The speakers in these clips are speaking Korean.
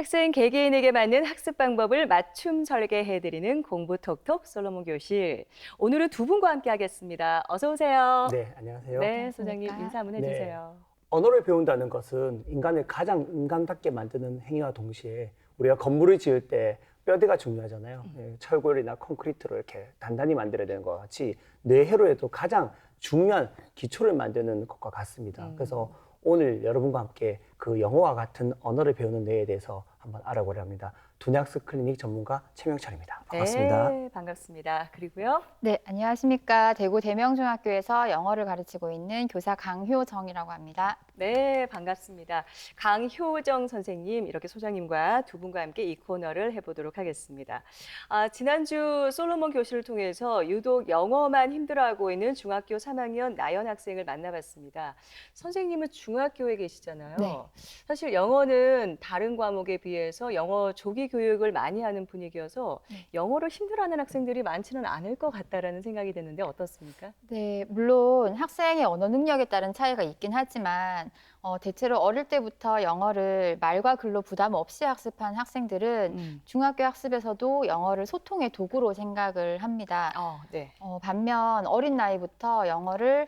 학생 개개인에게 맞는 학습 방법을 맞춤 설계해드리는 공부톡톡 솔로몬 교실. 오늘은 두 분과 함께 하겠습니다. 어서 오세요. 네, 안녕하세요. 네, 소장님 안녕하십니까? 인사 한번 네. 해주세요. 언어를 배운다는 것은 인간을 가장 인간답게 만드는 행위와 동시에 우리가 건물을 지을 때 뼈대가 중요하잖아요. 철골이나 콘크리트로 이렇게 단단히 만들어야 되는 것 같이 뇌회로에도 가장 중요한 기초를 만드는 것과 같습니다. 그래서 오늘 여러분과 함께 그 영어와 같은 언어를 배우는 뇌에 대해서 한번 알아보려 합니다. 두뇌학습 클리닉 전문가 최명철입니다. 반갑습니다. 네, 반갑습니다. 그리고요. 네, 안녕하십니까. 대구 대명중학교에서 영어를 가르치고 있는 교사 강효정이라고 합니다. 네, 반갑습니다. 강효정 선생님, 이렇게 소장님과 두 분과 함께 이 코너를 해보도록 하겠습니다. 지난주 솔로몬 교실을 통해서 유독 영어만 힘들어하고 있는 중학교 3학년 나연 학생을 만나봤습니다. 선생님은 중학교에 계시잖아요. 네. 사실 영어는 다른 과목에 비해서 영어 조기 교육을 많이 하는 분위기여서 네. 영어를 힘들어하는 학생들이 많지는 않을 것 같다라는 생각이 드는데 어떻습니까? 네, 물론 학생의 언어 능력에 따른 차이가 있긴 하지만 대체로 어릴 때부터 영어를 말과 글로 부담 없이 학습한 학생들은 중학교 학습에서도 영어를 소통의 도구로 생각을 합니다. 네. 반면 어린 나이부터 영어를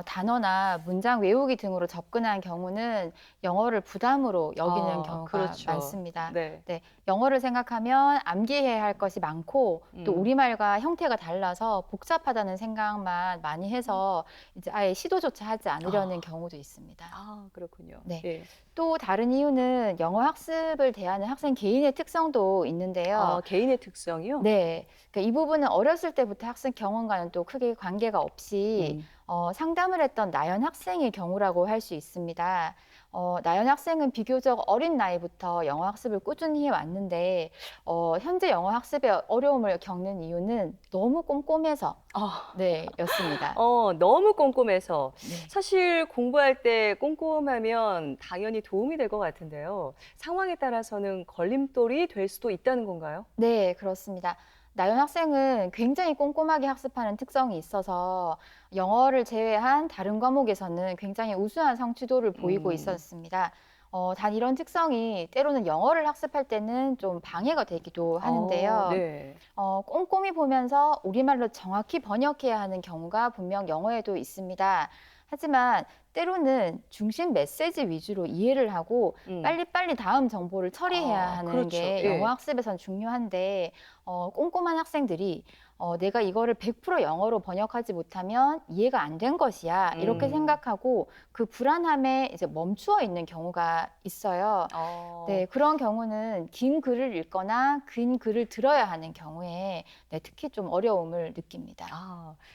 단어나 문장 외우기 등으로 접근한 경우는 영어를 부담으로 여기는 경우가 그렇죠. 많습니다. 네. 네, 영어를 생각하면 암기해야 할 것이 많고 또 우리말과 형태가 달라서 복잡하다는 생각만 많이 해서 이제 아예 시도조차 하지 않으려는 경우도 있습니다. 그렇군요. 네. 예. 또 다른 이유는 영어 학습을 대하는 학생 개인의 특성도 있는데요. 개인의 특성이요? 네, 그러니까 이 부분은 어렸을 때부터 학생 경험과는 또 크게 관계가 없이 상담을 했던 나연 학생의 경우라고 할 수 있습니다. 나연 학생은 비교적 어린 나이부터 영어 학습을 꾸준히 해왔는데 현재 영어 학습에 어려움을 겪는 이유는 너무 꼼꼼해서 네, 였습니다. 너무 꼼꼼해서. 네. 사실 공부할 때 꼼꼼하면 당연히 도움이 될 것 같은데요. 상황에 따라서는 걸림돌이 될 수도 있다는 건가요? 네, 그렇습니다. 나연 학생은 굉장히 꼼꼼하게 학습하는 특성이 있어서 영어를 제외한 다른 과목에서는 굉장히 우수한 성취도를 보이고 있었습니다. 단 이런 특성이 때로는 영어를 학습할 때는 좀 방해가 되기도 하는데요. 네. 꼼꼼히 보면서 우리말로 정확히 번역해야 하는 경우가 분명 영어에도 있습니다. 하지만 때로는 중심 메시지 위주로 이해를 하고 빨리빨리 다음 정보를 처리해야 하는 그렇죠. 게 예. 영어 학습에선 중요한데 꼼꼼한 학생들이 내가 이거를 100% 영어로 번역하지 못하면 이해가 안 된 것이야 이렇게 생각하고 그 불안함에 이제 멈추어 있는 경우가 있어요. 네, 그런 경우는 긴 글을 읽거나 긴 글을 들어야 하는 경우에 특히 좀 어려움을 느낍니다.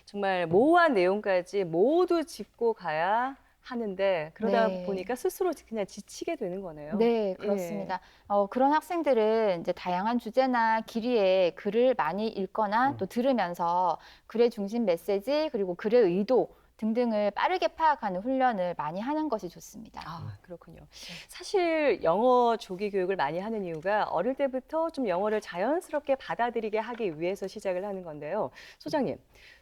정말 모호한 내용까지 모두 짚고 가야 하는데 그러다 네. 보니까 스스로 그냥 지치게 되는 거네요. 네, 그렇습니다. 그런 학생들은 이제 다양한 주제나 길이의 글을 많이 읽거나 또 들으면서 글의 중심 메시지 그리고 글의 의도 등등을 빠르게 파악하는 훈련을 많이 하는 것이 좋습니다. 그렇군요. 사실 영어 조기 교육을 많이 하는 이유가 어릴 때부터 좀 영어를 자연스럽게 받아들이게 하기 위해서 시작을 하는 건데요. 소장님,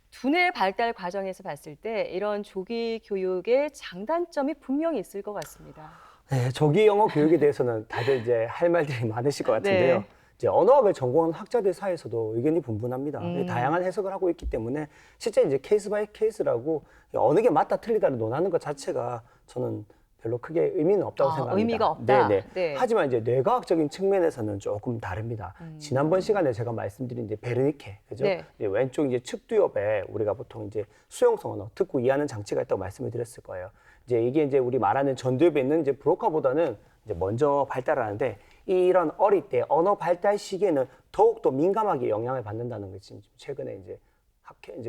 두뇌 발달 과정에서 봤을 때 이런 조기 교육의 장단점이 분명히 있을 것 같습니다. 네, 조기 영어 교육에 대해서는 다들 이제 할 말들이 많으실 것 같은데요. 네. 이제 언어학을 전공한 학자들 사이에서도 의견이 분분합니다. 다양한 해석을 하고 있기 때문에 실제 이제 케이스 바이 케이스라고 어느 게 맞다 틀리다를 논하는 것 자체가 저는 별로 크게 의미는 없다고 생각합니다. 의미가 없다. 네네. 네. 하지만 이제 뇌과학적인 측면에서는 조금 다릅니다. 지난번 시간에 제가 말씀드린 이제 베르니케, 그죠? 네. 이제 왼쪽 이제 측두엽에 우리가 보통 이제 수용성 언어, 듣고 이해하는 장치가 있다고 말씀을 드렸을 거예요. 이제 이게 이제 우리 말하는 전두엽에 있는 이제 브로카보다는 이제 먼저 발달하는데 이런 어릴 때 언어 발달 시기에는 더욱더 민감하게 영향을 받는다는 게 지금 최근에 이제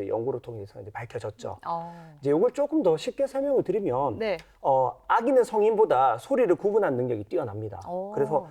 연구를 통해서 이제 밝혀졌죠. 이제 이걸 조금 더 쉽게 설명을 드리면, 네. 아기는 성인보다 소리를 구분하는 능력이 뛰어납니다. 그래서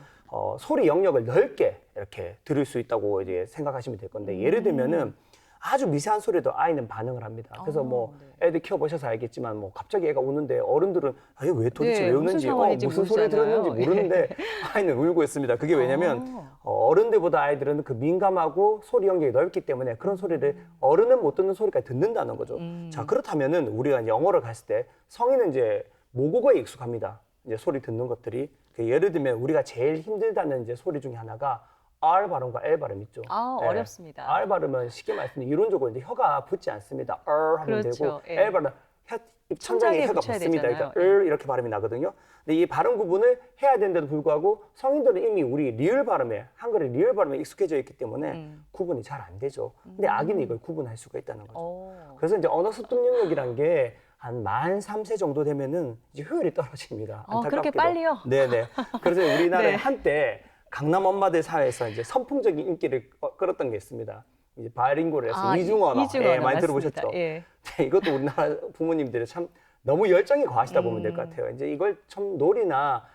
소리 영역을 넓게 이렇게 들을 수 있다고 이제 생각하시면 될 건데, 예를 들면은 아주 미세한 소리도 아이는 반응을 합니다. 그래서 뭐 애들 키워보셔서 알겠지만 뭐 갑자기 애가 우는데 어른들은 왜 도대체 네, 왜 우는지 무슨 소리 들었는지 모르는데 아이는 울고 있습니다. 그게 왜냐면 어른들보다 아이들은 그 민감하고 소리 영역이 넓기 때문에 그런 소리를 어른은 못 듣는 소리까지 듣는다는 거죠. 자, 그렇다면은 우리가 영어를 갔을 때 성인은 이제 모국어에 익숙합니다. 이제 소리 듣는 것들이 그 예를 들면 우리가 제일 힘들다는 이제 소리 중에 하나가 R 발음과 L 발음 있죠. 아, 예. 어렵습니다. R 발음은 쉽게 말씀드리면 이론적으로 이제 혀가 붙지 않습니다. 하면 그렇죠. 되고 예. L 발음 천장에 혀가 붙여야 붙습니다. 되잖아요. 그러니까 이렇게 발음이 나거든요. 근데 이 발음 구분을 해야 되는데도 불구하고 성인들은 이미 우리 리을 발음에 한글의 리을 발음에 익숙해져 있기 때문에 구분이 잘 안 되죠. 근데 아기는 이걸 구분할 수가 있다는 거죠. 오. 그래서 이제 언어 습득 능력이란 게 한 만 3세 정도 되면은 이제 효율이 떨어집니다. 그렇게 안타깝게도. 빨리요? 네네. 그래서 우리나라에 네. 한때 강남 엄마들 사회에서 이제 선풍적인 인기를 끌었던 게 있습니다. 이제 바이링구를 해서 이중언어. 이중언어 예, 많이 맞습니다. 들어보셨죠? 예. 네, 이것도 우리나라 부모님들이 참 너무 열정이 과하시다 보면 될 것 같아요. 이제 이걸 좀 놀이나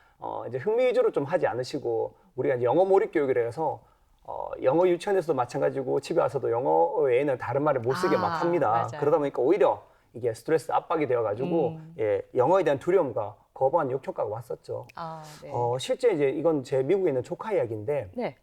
이제 흥미 위주로 좀 하지 않으시고 우리가 이제 영어 몰입 교육을 해서 영어 유치원에서도 마찬가지고 집에 와서도 영어 외에는 다른 말을 못 쓰게 막 합니다. 맞아요. 그러다 보니까 오히려 이게 스트레스 압박이 되어가지고 예, 영어에 대한 두려움과 거부한 역효과가 왔었죠. 아, 네. 실제 이제 이건 제 미국에 있는 조카 이야기인데 네.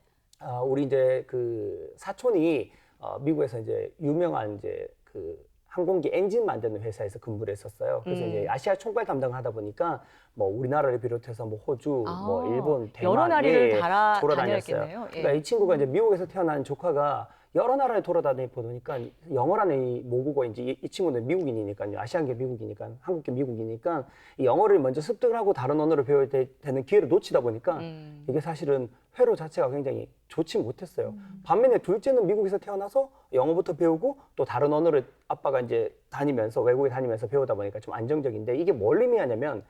우리 이제 그 사촌이 미국에서 이제 유명한 이제 그 항공기 엔진 만드는 회사에서 근무를 했었어요. 그래서 이제 아시아 총괄 담당을 하다 보니까 뭐 우리나라를 비롯해서 뭐 호주, 뭐 일본, 대만 여러 나라를 돌아다녔어요. 다녔겠네요. 예. 그러니까 이 친구가 이제 미국에서 태어난 조카가 여러 나라를 돌아다니다 보니까 영어라는 이 모국어인지 이 친구는 미국인이니까요. 아시안계 미국이니까 한국계 미국이니까 이 영어를 먼저 습득을 하고 다른 언어를 배워야 되는 기회를 놓치다 보니까 이게 사실은 회로 자체가 굉장히 좋지 못했어요. 반면에 둘째는 미국에서 태어나서 영어부터 배우고 또 다른 언어를 아빠가 이제 다니면서 외국에 다니면서 배우다 보니까 좀 안정적인데 이게 뭘 의미하냐면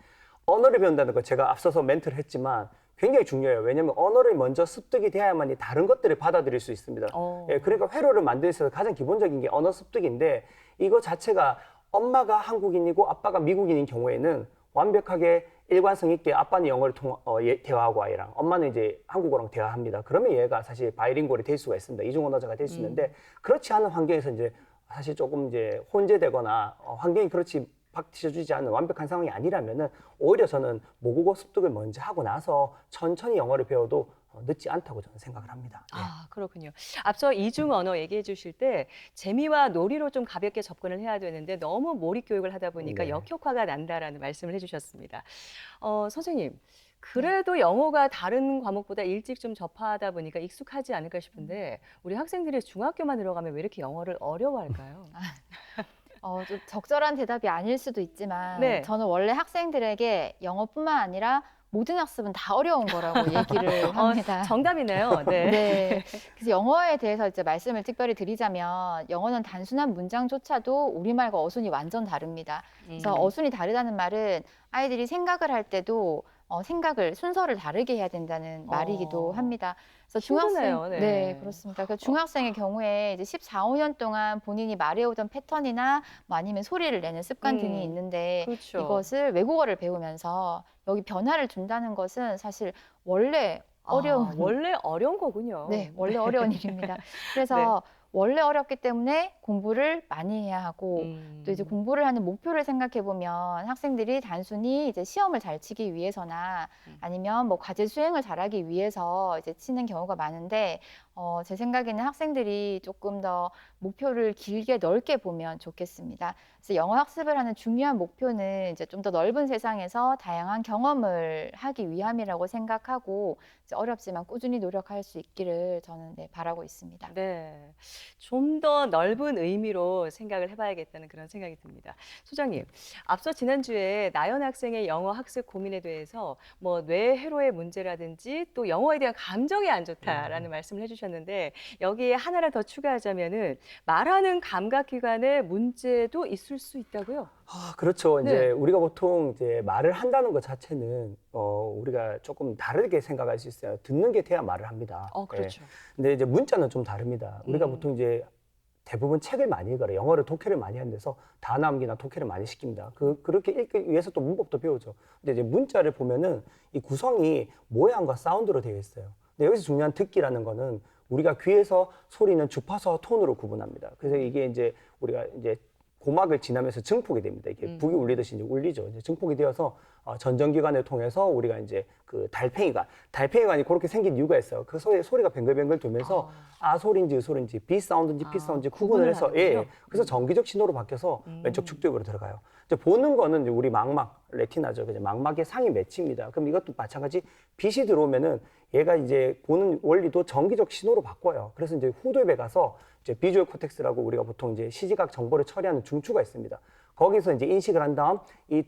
언어를 배운다는 거 제가 앞서서 멘트를 했지만 굉장히 중요해요. 왜냐하면 언어를 먼저 습득이 돼야만이 다른 것들을 받아들일 수 있습니다. 예, 그러니까 회로를 만들 수 있어서 가장 기본적인 게 언어 습득인데 이거 자체가 엄마가 한국인이고 아빠가 미국인인 경우에는 완벽하게 일관성 있게 아빠는 영어를 대화하고 아이랑 엄마는 이제 한국어랑 대화합니다. 그러면 얘가 사실 바이링구얼이 될 수가 있습니다. 이중 언어자가 될 수 있는데 그렇지 않은 환경에서 이제 사실 조금 이제 혼재되거나 환경이 그렇지 박히셔주지 않는 완벽한 상황이 아니라면은 오히려 저는 모국어 습득을 먼저 하고 나서 천천히 영어를 배워도 늦지 않다고 저는 생각을 합니다. 예. 아, 그렇군요. 앞서 이중 언어 얘기해 주실 때 재미와 놀이로 좀 가볍게 접근을 해야 되는데 너무 몰입 교육을 하다 보니까 네. 역효과가 난다라는 말씀을 해주셨습니다. 선생님, 그래도 영어가 다른 과목보다 일찍 좀 접하다 보니까 익숙하지 않을까 싶은데 우리 학생들이 중학교만 들어가면 왜 이렇게 영어를 어려워할까요? 좀 적절한 대답이 아닐 수도 있지만 네. 저는 원래 학생들에게 영어뿐만 아니라 모든 학습은 다 어려운 거라고 얘기를 합니다. 정답이네요. 네. 네. 그래서 영어에 대해서 이제 말씀을 특별히 드리자면 영어는 단순한 문장조차도 우리말과 어순이 완전 다릅니다. 그래서 어순이 다르다는 말은 아이들이 생각을 할 때도 생각을 순서를 다르게 해야 된다는 말이기도 합니다. 그래서 힘드네요. 네. 네, 그렇습니다. 그러니까 중학생의 경우에 이제 14, 15년 동안 본인이 말해오던 패턴이나 뭐 아니면 소리를 내는 습관 등이 있는데 그렇죠. 이것을 외국어를 배우면서 여기 변화를 준다는 것은 사실 원래 어려운 원래 어려운 거군요. 네, 원래 어려운 일입니다. 그래서 원래 어렵기 때문에 공부를 많이 해야 하고 또 이제 공부를 하는 목표를 생각해 보면 학생들이 단순히 이제 시험을 잘 치기 위해서나 아니면 뭐 과제 수행을 잘하기 위해서 이제 치는 경우가 많은데 제 생각에는 학생들이 조금 더 목표를 길게 넓게 보면 좋겠습니다. 그래서 영어 학습을 하는 중요한 목표는 이제 좀 더 넓은 세상에서 다양한 경험을 하기 위함이라고 생각하고 이제 어렵지만 꾸준히 노력할 수 있기를 저는 바라고 있습니다. 네, 좀 더 넓은 의미로 생각을 해봐야겠다는 그런 생각이 듭니다. 소장님, 앞서 지난주에 나연 학생의 영어 학습 고민에 대해서 뭐 뇌회로의 문제라든지 또 영어에 대한 감정이 안 좋다라는 말씀을 해주셨는데 여기에 하나를 더 추가하자면은 말하는 감각기관에 문제도 있을 수 있다고요? 그렇죠. 네. 이제 우리가 보통 이제 말을 한다는 것 자체는 우리가 조금 다르게 생각할 수 있어요. 듣는 게 돼야 말을 합니다. 그렇죠. 근데 이제 문자는 좀 다릅니다. 우리가 보통 이제 대부분 책을 많이 읽어요. 영어를 독해를 많이 하는 데서 단어 암기나 독해를 많이 시킵니다. 그렇게 읽기 위해서 또 문법도 배우죠. 근데 이제 문자를 보면은 이 구성이 모양과 사운드로 되어 있어요. 근데 여기서 중요한 듣기라는 거는 우리가 귀에서 소리는 주파수와 톤으로 구분합니다. 그래서 이게 이제 우리가 이제 고막을 지나면서 증폭이 됩니다. 이게 북이 울리듯이 이제 울리죠. 이제 증폭이 되어서 전정기관을 통해서 우리가 이제 그 달팽이관이 그렇게 생긴 이유가 있어요. 그 소리가 뱅글뱅글 돌면서 소리인지 B 사운드인지 P 사운드인지 구분을 해서 그래서 정기적 신호로 바뀌어서 왼쪽 축두엽으로 들어가요. 이제 보는 거는 이제 우리 망막, 레티나죠. 그죠? 망막의 상위 매치입니다. 그럼 이것도 마찬가지 빛이 들어오면은 얘가 이제 보는 원리도 정기적 신호로 바꿔요. 그래서 이제 후두엽에 가서 이제 비주얼 코텍스라고 우리가 보통 이제 시지각 정보를 처리하는 중추가 있습니다. 거기서 이제 인식을 한 다음 이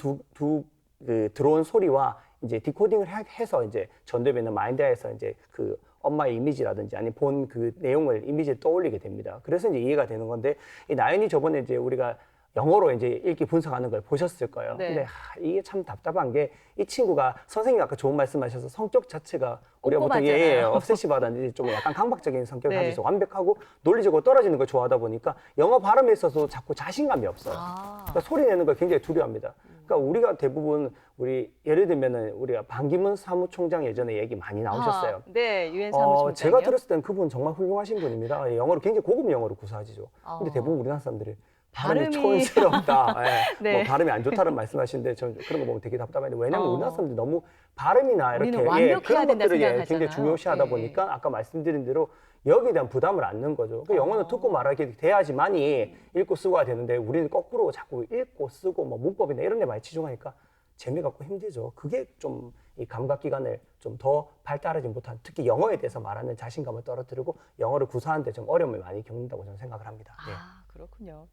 그 들어온 소리와 이제 디코딩을 해서 이제 전두엽에 있는 마인드아에서 이제 그 엄마의 이미지라든지 아니 본 그 내용을 이미지에 떠올리게 됩니다. 그래서 이제 이해가 되는 건데 이 나연이 저번에 이제 우리가 영어로 이제 읽기 분석하는 걸 보셨을 거예요. 네. 근데 이게 참 답답한 게 이 친구가 선생님 아까 좋은 말씀하셔서 성격 자체가 우리가 보통 꼼꼼하잖아요. obsessive하다든지 좀 약간 강박적인 성격을 네. 가지고 완벽하고 논리적으로 떨어지는 걸 좋아하다 보니까 영어 발음에 있어서 자꾸 자신감이 없어요. 그러니까 소리 내는 걸 굉장히 두려워합니다. 그러니까 우리가 대부분 우리 예를 들면은 우리가 반기문 사무총장 예전에 얘기 많이 나오셨어요. 네, 유엔 사무총장이요. 제가 들었을 땐 그분 정말 훌륭하신 분입니다. 영어를 굉장히 고급 영어로 구사하시죠. 근데 대부분 우리나라 사람들이 발음이 촌스럽다. 네. 뭐 발음이 안 좋다는 말씀하시는데 저는 그런 거 보면 되게 답답한데 왜냐하면 우리나라 사람들이 너무 발음이나 우리는 이렇게 완벽해야 그런 된다 것들을 생각하잖아요. 굉장히 중요시하다 예. 보니까 아까 말씀드린 대로 여기에 대한 부담을 안는 거죠. 그 영어는 듣고 말하게 돼야지만이 읽고 쓰고가 되는데 우리는 거꾸로 자꾸 읽고 쓰고 뭐 문법이나 이런 데 많이 치중하니까 재미가 없고 힘들죠. 그게 좀 이 감각기관을 좀 더 발달하지 못한 특히 영어에 대해서 말하는 자신감을 떨어뜨리고 영어를 구사하는데 좀 어려움을 많이 겪는다고 저는 생각을 합니다. 네. 그렇군요.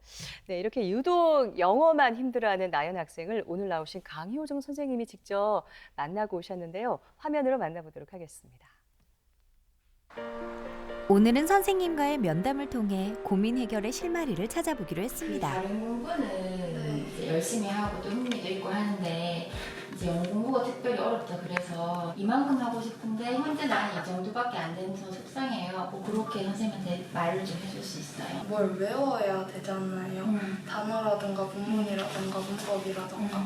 네, 이렇게 유독 영어만 힘들어하는 나연 학생을 오늘 나오신 강효정 선생님이 직접 만나고 오셨는데요. 화면으로 만나보도록 하겠습니다. 오늘은 선생님과의 면담을 통해 고민 해결의 실마리를 찾아보기로 했습니다. 다른 공부는 이제 열심히 하고 또 흥미도 있고 하는데 이제 영어 공부가 특별히 어렵다 그래서 이만큼 하고 싶은데 현재 나는 이 정도밖에 안 돼서 속상해요. 뭐 그렇게 선생님한테 말을 좀 해줄 수 있어요. 뭘 외워야 되잖아요. 단어라든가 문문이라든가 문법이라든가.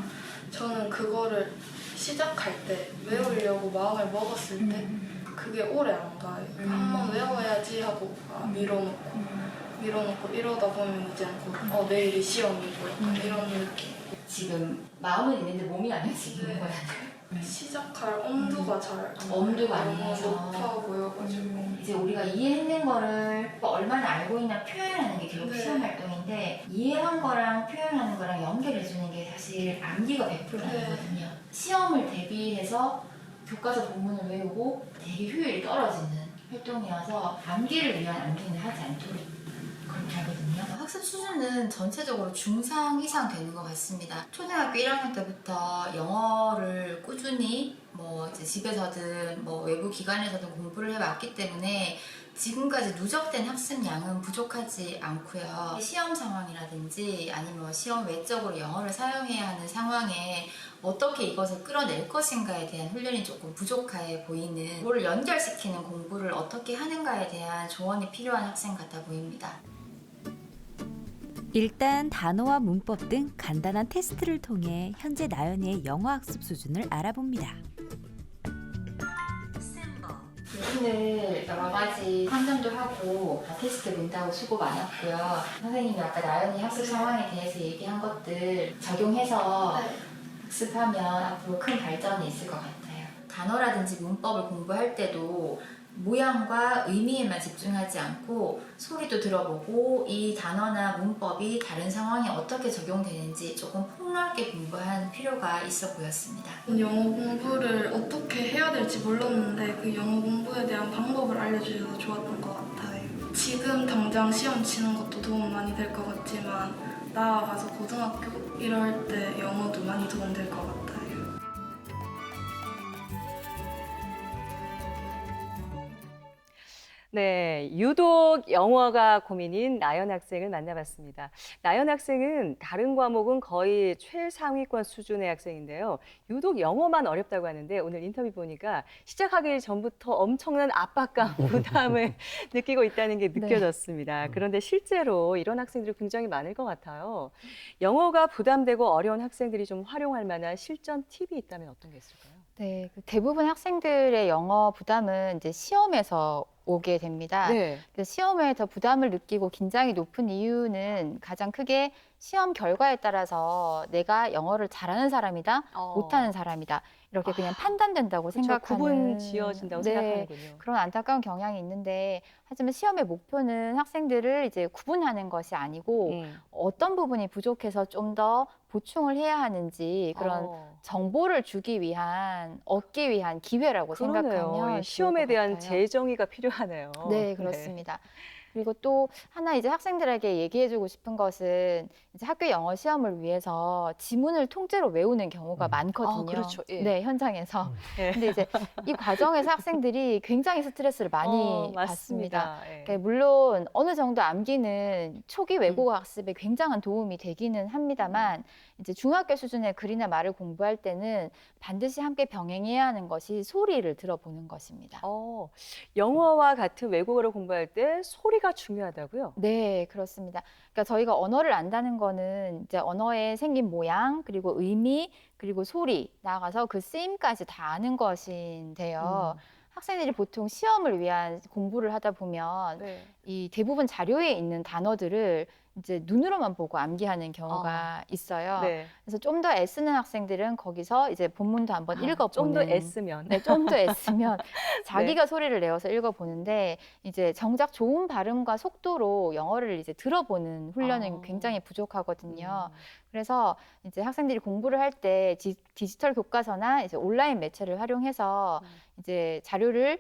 저는 그거를 시작할 때 외우려고 마음을 먹었을 때 그게 오래 안 가요. 한번 외워야지 하고 밀어놓고 이러다 보면 이제 내일이 시험이고 약간 이런 느낌. 지금 마음은 있는데 몸이 안 움직이는 거야. 시작할 엄두가 잘 엄두가 안 너무 나서. 높아 보여가지고. 이제 우리가 이해했는 거를 얼마나 알고 있나 표현하는 게 기록 네. 시험 활동인데 이해한 거랑 표현하는 거랑 연결해주는 게 사실 암기가 100% 아니거든요. 시험을 대비해서 교과서 본문을 외우고 되게 효율이 떨어지는 활동이어서 암기를 위한 암기는 하지 않도록 그렇게 하거든요. 학습 수준은 전체적으로 중상 이상 되는 것 같습니다. 초등학교 1학년 때부터 영어를 꾸준히 뭐 이제 집에서든 뭐 외부 기관에서든 공부를 해왔기 때문에 지금까지 누적된 학습량은 부족하지 않고요. 시험 상황이라든지 아니면 시험 외적으로 영어를 사용해야 하는 상황에 어떻게 이것을 끌어낼 것인가에 대한 훈련이 조금 부족해 보이는, 그걸 연결시키는 공부를 어떻게 하는가에 대한 조언이 필요한 학생 같아 보입니다. 일단 단어와 문법 등 간단한 테스트를 통해 현재 나연이의 영어 학습 수준을 알아봅니다. 오늘 여러 가지 상담도 하고 테스트 본다고 수고 많았고요. 선생님이 아까 나연이 학습 상황에 대해서 얘기한 것들 적용해서 학습하면 앞으로 큰 발전이 있을 것 같아요. 단어라든지 문법을 공부할 때도 모양과 의미에만 집중하지 않고 소리도 들어보고 이 단어나 문법이 다른 상황에 어떻게 적용되는지 조금 폭넓게 공부할 필요가 있어 보였습니다. 영어 공부를 어떻게 해야 될지 몰랐는데 그 영어 공부에 대한 방법을 알려주셔서 좋았던 것 같아요. 지금 당장 시험 치는 것도 도움 많이 될 것 같지만 나아가서 고등학교 이럴 때 영어도 많이 도움 될 것 같아요. 네, 유독 영어가 고민인 나연 학생을 만나봤습니다. 나연 학생은 다른 과목은 거의 최상위권 수준의 학생인데요. 유독 영어만 어렵다고 하는데 오늘 인터뷰 보니까 시작하기 전부터 엄청난 압박감, 부담을 느끼고 있다는 게 느껴졌습니다. 그런데 실제로 이런 학생들이 굉장히 많을 것 같아요. 영어가 부담되고 어려운 학생들이 좀 활용할 만한 실전 팁이 있다면 어떤 게 있을까요? 네, 대부분 학생들의 영어 부담은 이제 시험에서 오게 됩니다. 네. 그래서 시험에 더 부담을 느끼고 긴장이 높은 이유는 가장 크게 시험 결과에 따라서 내가 영어를 잘하는 사람이다, 못하는 사람이다 이렇게 그냥 판단된다고 그렇죠. 생각하는 구분 지어진다고 네, 생각하는군요. 그런 안타까운 경향이 있는데 하지만 시험의 목표는 학생들을 이제 구분하는 것이 아니고 어떤 부분이 부족해서 좀 더 보충을 해야 하는지 그런 정보를 얻기 위한 기회라고 그러네요. 생각하면 이 시험에 좋을 것 대한 같아요. 재정의가 필요하네요. 네, 그렇습니다. 그리고 또 하나 이제 학생들에게 얘기해주고 싶은 것은 이제 학교 영어 시험을 위해서 지문을 통째로 외우는 경우가 많거든요. 그렇죠. 예. 네, 현장에서. 예. 근데 이제 이 과정에서 학생들이 굉장히 스트레스를 많이 받습니다. 맞습니다. 예. 그러니까 물론 어느 정도 암기는 초기 외국어 학습에 굉장한 도움이 되기는 합니다만 이제 중학교 수준의 글이나 말을 공부할 때는 반드시 함께 병행해야 하는 것이 소리를 들어보는 것입니다. 영어와 같은 외국어를 공부할 때 소리가 중요하다고요? 네, 그렇습니다. 그러니까 저희가 언어를 안다는 거는 이제 언어의 생긴 모양, 그리고 의미, 그리고 소리, 나아가서 그 쓰임까지 다 아는 것인데요. 학생들이 보통 시험을 위한 공부를 하다 보면 네. 이 대부분 자료에 있는 단어들을 이제 눈으로만 보고 암기하는 경우가 있어요. 네. 그래서 좀 더 애쓰는 학생들은 거기서 이제 본문도 한번 읽어보는. 좀 더 애쓰면. 네, 좀 더 애쓰면 자기가 소리를 내어서 읽어보는데 이제 정작 좋은 발음과 속도로 영어를 이제 들어보는 훈련은 굉장히 부족하거든요. 그래서 이제 학생들이 공부를 할 때 디지털 교과서나 이제 온라인 매체를 활용해서 이제 자료를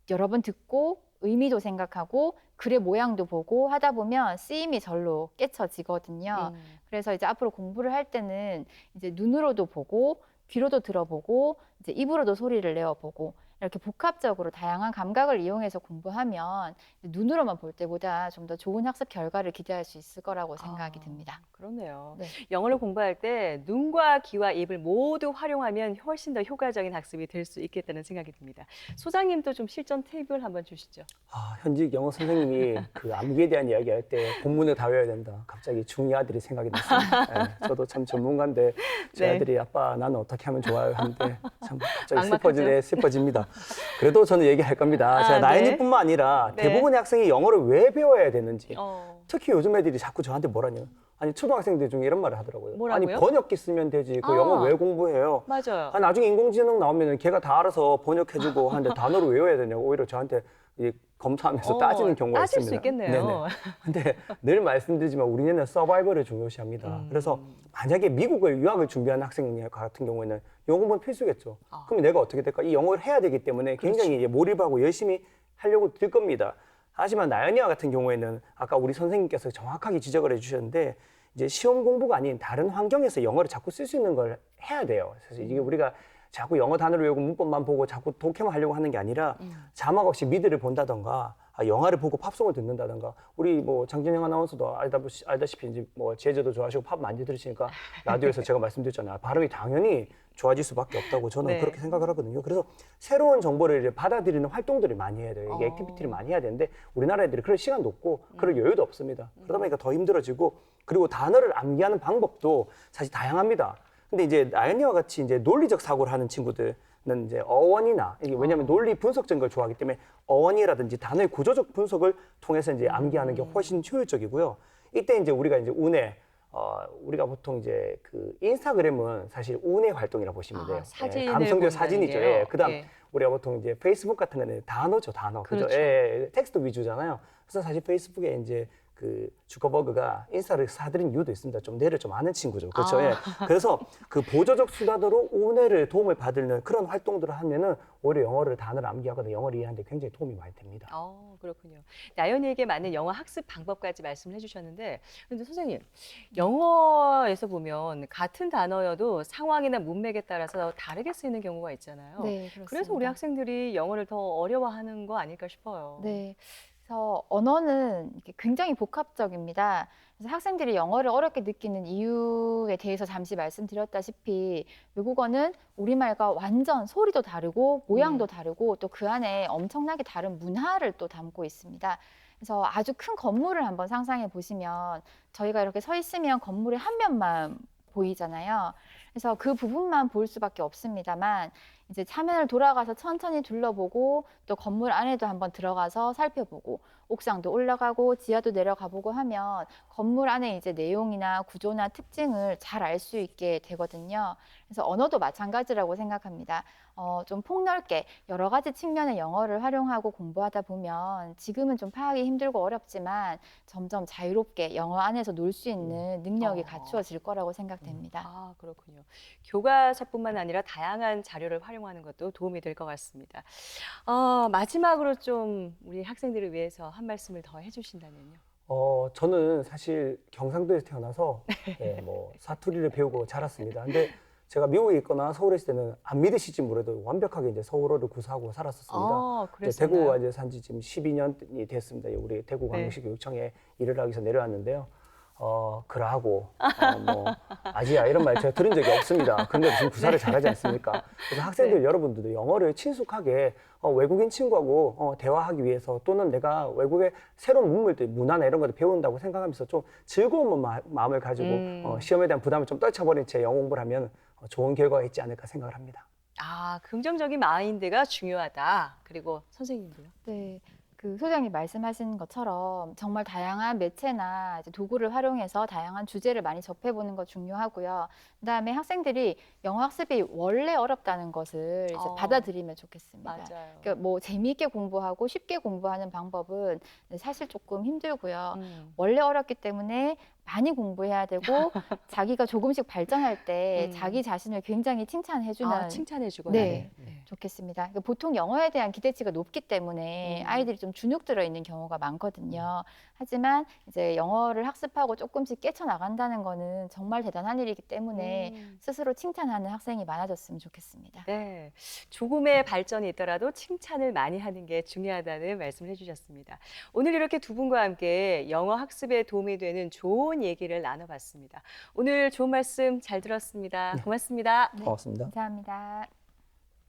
여러 번 듣고 의미도 생각하고 글의 모양도 보고 하다 보면 쓰임이 절로 깨쳐지거든요. 그래서 이제 앞으로 공부를 할 때는 이제 눈으로도 보고 귀로도 들어보고 이제 입으로도 소리를 내어보고 이렇게 복합적으로 다양한 감각을 이용해서 공부하면 눈으로만 볼 때보다 좀 더 좋은 학습 결과를 기대할 수 있을 거라고 생각이 듭니다. 그렇네요. 네. 영어를 공부할 때 눈과 귀와 입을 모두 활용하면 훨씬 더 효과적인 학습이 될 수 있겠다는 생각이 듭니다. 소장님도 좀 실전 팁을 한번 주시죠. 현직 영어 선생님이 그 암기에 대한 이야기할 때 본문을 다 외워야 된다. 갑자기 중이 아들이 생각이 났습니다. 네, 저도 참 전문가인데 제 네. 아들이 아빠 나는 어떻게 하면 좋아요 하는데 참 갑자기 막막하죠? 슬퍼집니다. 그래도 저는 얘기할 겁니다. 제가 네. 나연이뿐만 아니라 네. 대부분의 학생이 영어를 왜 배워야 되는지 특히 특히 요즘 애들이 자꾸 저한테 뭐라냐면 아니 초등학생들 중에 이런 말을 하더라고요. 뭐라고요? 아니 번역기 쓰면 되지 그 영어 왜 공부해요? 맞아요. 나중에 인공지능 나오면 걔가 다 알아서 번역해주고 하는데 단어를 외워야 되냐고 오히려 저한테 이 검사하면서 따지는 경우가 따질 있습니다. 수 있겠네요. 네네. 근데 늘 말씀드리지만 우리는 서바이벌을 중요시합니다. 그래서 만약에 미국을 유학을 준비하는 학생 같은 경우에는 영어 공부는 필수겠죠. 그럼 내가 어떻게 될까? 이 영어를 해야 되기 때문에 굉장히 이제 몰입하고 열심히 하려고 들 겁니다. 하지만 나연이와 같은 경우에는 아까 우리 선생님께서 정확하게 지적을 해주셨는데 이제 시험 공부가 아닌 다른 환경에서 영어를 자꾸 쓸 수 있는 걸 해야 돼요. 그래서 이게 우리가 자꾸 영어 단어를 외우고 문법만 보고 자꾸 독해만 하려고 하는 게 아니라 자막 없이 미드를 본다던가 영화를 보고 팝송을 듣는다던가 우리 뭐 장진영 아나운서도 알다시피 이제 뭐 재즈도 좋아하시고 팝 많이 들으시니까 라디오에서 제가 말씀드렸잖아요. 발음이 당연히 좋아질 수밖에 없다고 저는 네. 그렇게 생각을 하거든요. 그래서 새로운 정보를 이제 받아들이는 활동들을 많이 해야 돼요. 이게 액티비티를 많이 해야 되는데 우리나라 애들이 그럴 시간도 없고 그럴 여유도 없습니다. 그러다 보니까 더 힘들어지고 그리고 단어를 암기하는 방법도 사실 다양합니다. 근데 이제 나연이와 같이 이제 논리적 사고를 하는 친구들은 이제 어원이나 이게 왜냐하면 논리 분석적인 걸 좋아하기 때문에 어원이라든지 단어의 구조적 분석을 통해서 이제 암기하는 게 훨씬 효율적이고요. 이때 이제 우리가 이제 운에 우리가 보통 이제 그 인스타그램은 사실 운의 활동이라고 보시면 돼요. 사진을 감성적 본다는 사진이죠. 게요. 예. 그다음 예. 우리가 보통 이제 페이스북 같은 거는 단어죠, 단어. 그죠? 그렇죠. 예, 텍스트 위주잖아요. 그래서 사실 페이스북에 이제 그 주커버그가 인스타를 사들인 이유도 있습니다. 좀 뇌를 좀 아는 친구죠. 그렇죠. 예. 그래서 그 보조적 수단으로 운해를 도움을 받는 그런 활동들을 하면은 오히려 영어를 단어를 암기하거나 영어를 이해하는 데 굉장히 도움이 많이 됩니다. 그렇군요. 나연이에게 맞는 영어 학습 방법까지 말씀을 해주셨는데, 근데 선생님, 영어에서 보면 같은 단어여도 상황이나 문맥에 따라서 다르게 쓰이는 경우가 있잖아요. 네, 그렇습니다. 그래서 우리 학생들이 영어를 더 어려워하는 거 아닐까 싶어요. 네. 그래서 언어는 이렇게 굉장히 복합적입니다. 그래서 학생들이 영어를 어렵게 느끼는 이유에 대해서 잠시 말씀드렸다시피 외국어는 우리말과 완전 소리도 다르고 모양도 다르고 또 그 안에 엄청나게 다른 문화를 또 담고 있습니다. 그래서 아주 큰 건물을 한번 상상해 보시면 저희가 이렇게 서 있으면 건물의 한 면만 보이잖아요. 그래서 그 부분만 볼 수밖에 없습니다만 이제 차면을 돌아가서 천천히 둘러보고 또 건물 안에도 한번 들어가서 살펴보고 옥상도 올라가고 지하도 내려가 보고 하면 건물 안에 이제 내용이나 구조나 특징을 잘 알 수 있게 되거든요. 그래서 언어도 마찬가지라고 생각합니다. 좀 폭넓게 여러 가지 측면의 영어를 활용하고 공부하다 보면 지금은 좀 파악이 힘들고 어렵지만 점점 자유롭게 영어 안에서 놀 수 있는 능력이 갖추어질 거라고 생각됩니다. 아, 그렇군요. 교과서뿐만 아니라 다양한 자료를 활용하는 것도 도움이 될 것 같습니다. 마지막으로 좀 우리 학생들을 위해서 한 말씀을 더 해주신다면요. 저는 사실 경상도에서 태어나서 예, 뭐 사투리를 배우고 자랐습니다. 근데 제가 미국에 있거나 서울에 있을 때는 안 믿으실지 몰라도 완벽하게 이제 서울어를 구사하고 살았었습니다. 이제 대구가 이제 산지 지금 12년이 됐습니다. 우리 대구 광역시교육청에 일을 하기 위해서 내려왔는데요. 그러하고 뭐 아지야 이런 말 제가 들은 적이 없습니다. 근데 무슨 구사를 잘하지 않습니까? 그래서 학생들 여러분들도 영어를 친숙하게 외국인 친구하고 대화하기 위해서 또는 내가 외국의 새로운 문물들, 문화나 이런 것들 배운다고 생각하면서 좀 즐거운 마음을 가지고 시험에 대한 부담을 좀 떨쳐버린 채 영어 공부를 하면 좋은 결과가 있지 않을까 생각을 합니다. 아, 긍정적인 마인드가 중요하다. 그리고 선생님도요? 네. 그 소장님 말씀하신 것처럼 정말 다양한 매체나 이제 도구를 활용해서 다양한 주제를 많이 접해보는 거 중요하고요. 그다음에 학생들이 영어 학습이 원래 어렵다는 것을 이제 받아들이면 좋겠습니다. 맞아요. 그러니까 뭐 재미있게 공부하고 쉽게 공부하는 방법은 사실 조금 힘들고요. 원래 어렵기 때문에 많이 공부해야 되고 자기가 조금씩 발전할 때 자기 자신을 굉장히 칭찬해주면 칭찬해주거나. 네, 좋겠습니다. 그러니까 보통 영어에 대한 기대치가 높기 때문에 아이들이 좀 주눅 들어 있는 경우가 많거든요. 하지만 이제 영어를 학습하고 조금씩 깨쳐나간다는 거는 정말 대단한 일이기 때문에 스스로 칭찬하는 학생이 많아졌으면 좋겠습니다. 네, 조금의 발전이 있더라도 칭찬을 많이 하는 게 중요하다는 말씀을 해주셨습니다. 오늘 이렇게 두 분과 함께 영어 학습에 도움이 되는 좋은 얘기를 나눠봤습니다. 오늘 좋은 말씀 잘 들었습니다. 고맙습니다. 고맙습니다. 감사합니다.